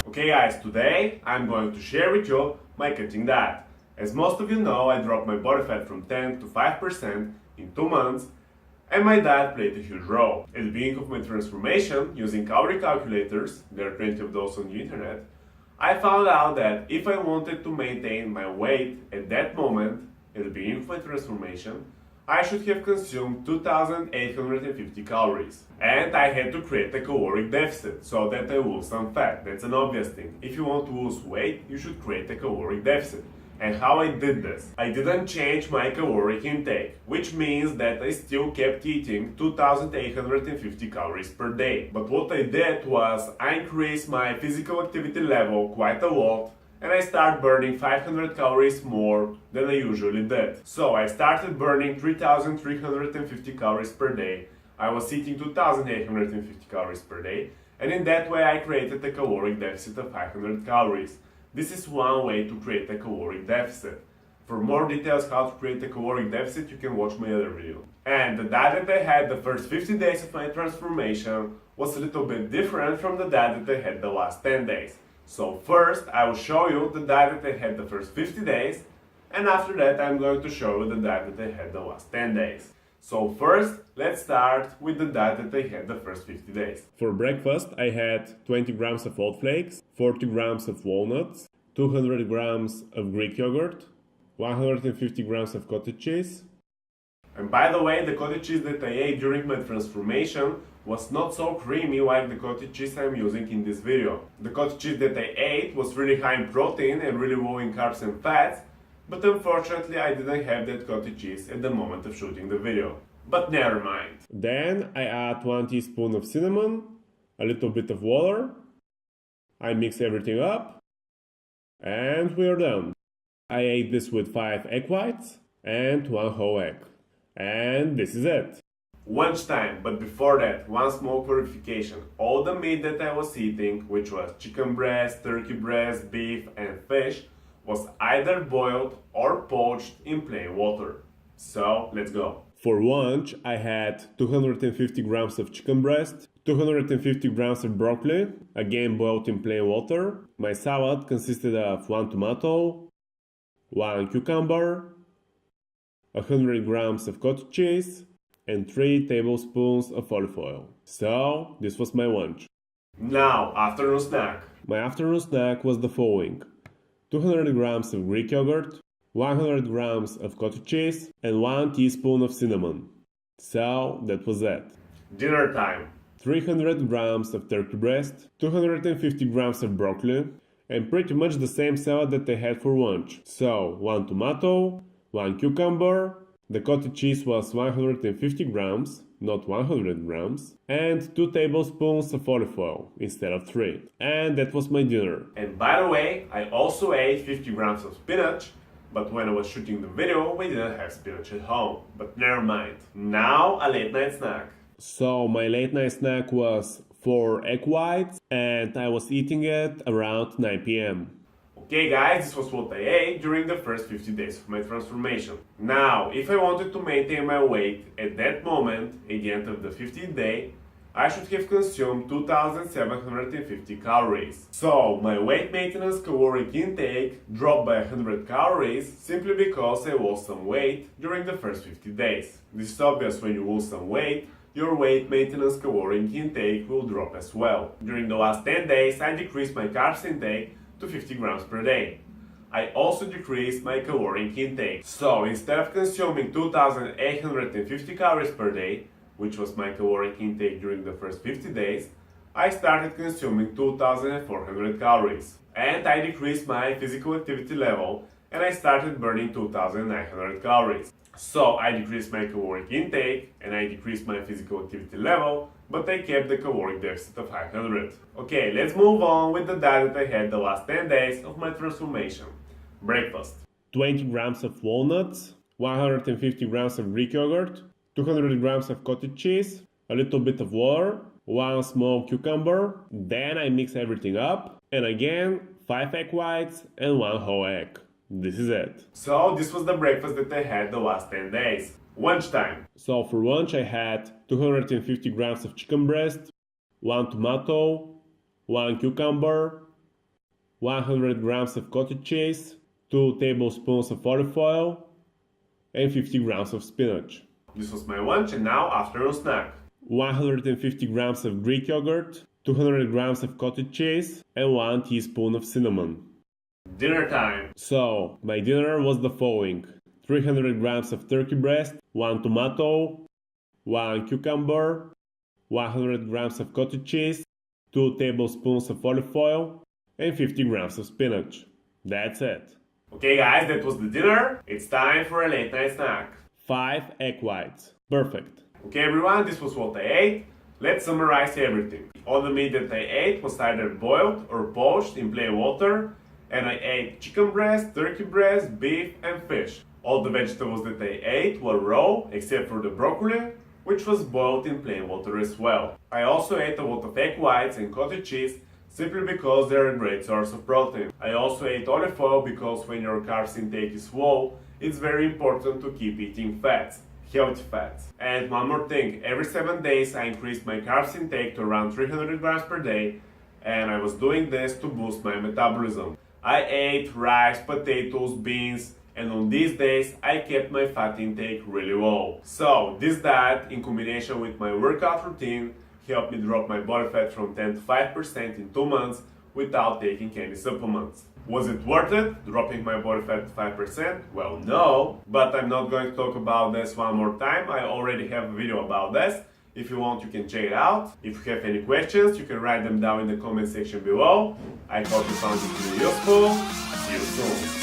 Okay guys, today I'm going to share with you my cutting diet. As most of you know, I dropped my body fat from 10 to 5% in 2 months, and my diet played a huge role. At the beginning of my transformation, using calorie calculators, there are plenty of those on the internet, I found out that if I wanted to maintain my weight at that moment, at the beginning of my transformation, I should have consumed 2,850 calories. And I had to create a caloric deficit so that I lose some fat. That's an obvious thing. If you want to lose weight, you should create a caloric deficit. And how I did this? I didn't change my caloric intake, which means that I still kept eating 2,850 calories per day. But what I did was I increased my physical activity level quite a lot, and I started burning 500 calories more than I usually did. So I started burning 3,350 calories per day. I was eating 2,850 calories per day, and in that way I created a caloric deficit of 500 calories. This is one way to create a caloric deficit. For more details how to create a caloric deficit, you can watch my other video. And the diet that I had the first 50 days of my transformation was a little bit different from the diet that I had the last 10 days. So first I will show you the diet that I had the first 50 days, and after that I'm going to show you the diet that I had the last 10 days. So first, let's start with the diet that I had the first 50 days. For breakfast I had 20 grams of oat flakes, 40 grams of walnuts, 200 grams of Greek yogurt, 150 grams of cottage cheese. And by the way, the cottage cheese that I ate during my transformation was not so creamy like the cottage cheese I'm using in this video. The cottage cheese that I ate was really high in protein and really low in carbs and fats, but unfortunately I didn't have that cottage cheese at the moment of shooting the video. But never mind. Then I add 1 teaspoon of cinnamon, a little bit of water, I mix everything up, and we're done. I ate this with 5 egg whites and 1 whole egg. And this is it. Lunchtime, but before that, one small clarification. All the meat that I was eating, which was chicken breast, turkey breast, beef and fish, was either boiled or poached in plain water. So, let's go. For lunch, I had 250 grams of chicken breast, 250 grams of broccoli, again boiled in plain water. My salad consisted of 1 tomato, 1 cucumber, 100 grams of cottage cheese, and 3 tablespoons of olive oil. So, this was my lunch. Now, afternoon snack. My afternoon snack was the following: 200 grams of Greek yogurt, 100 grams of cottage cheese, and 1 teaspoon of cinnamon. So, that was it. Dinner time. 300 grams of turkey breast, 250 grams of broccoli, and pretty much the same salad that I had for lunch. So, 1 tomato, 1 cucumber, the cottage cheese was 150 grams, not 100 grams, and 2 tablespoons of olive oil instead of 3. And that was my dinner. And by the way, I also ate 50 grams of spinach, but when I was shooting the video, we didn't have spinach at home. But never mind. Now, a late night snack. So, my late night snack was 4 egg whites, and I was eating it around 9 p.m. Okay guys, this was what I ate during the first 50 days of my transformation. Now, if I wanted to maintain my weight at that moment, at the end of the 50th day, I should have consumed 2,750 calories. So, my weight maintenance caloric intake dropped by 100 calories simply because I lost some weight during the first 50 days. This is obvious: when you lose some weight, your weight maintenance caloric intake will drop as well. During the last 10 days, I decreased my carbs intake to 50 grams per day. I also decreased my caloric intake. So instead of consuming 2,850 calories per day, which was my caloric intake during the first 50 days, I started consuming 2,400 calories. And I decreased my physical activity level, and I started burning 2,900 calories. So I decreased my caloric intake and I decreased my physical activity level, but I kept the caloric deficit of 500. Okay, let's move on with the diet I had the last 10 days of my transformation. Breakfast. 20 grams of walnuts, 150 grams of Greek yogurt, 200 grams of cottage cheese, a little bit of water, 1 small cucumber. Then I mix everything up, and again 5 egg whites and 1 whole egg. This is it. So this was the breakfast that I had the last 10 days. Lunchtime. So for lunch I had 250 grams of chicken breast, 1 tomato, 1 cucumber, 100 grams of cottage cheese, 2 tablespoons of olive oil, and 50 grams of spinach. This was my lunch, and now afternoon snack. 150 grams of Greek yogurt, 200 grams of cottage cheese, and 1 teaspoon of cinnamon. Dinner time. So, my dinner was the following: 300 grams of turkey breast, 1 tomato, 1 cucumber, 100 grams of cottage cheese, 2 tablespoons of olive oil, and 50 grams of spinach. That's it. Okay guys, that was the dinner. It's time for a late night snack. 5 egg whites. Perfect. Okay everyone, this was what I ate. Let's summarize everything. All the meat that I ate was either boiled or poached in plain water, and I ate chicken breast, turkey breast, beef, and fish. All the vegetables that I ate were raw, except for the broccoli, which was boiled in plain water as well. I also ate a lot of egg whites and cottage cheese, simply because they're a great source of protein. I also ate olive oil because when your carbs intake is low, it's very important to keep eating fats, healthy fats. And one more thing, every 7 days I increased my carbs intake to around 300 grams per day, and I was doing this to boost my metabolism. I ate rice, potatoes, beans, and on these days I kept my fat intake really low. So this diet in combination with my workout routine helped me drop my body fat from 10 to 5% in 2 months without taking any supplements. Was it worth it, dropping my body fat to 5%? Well, no, but I'm not going to talk about this one more time. I already have a video about this. If you want, you can check it out. If you have any questions, you can write them down in the comment section below. I hope you found it really useful. See you soon.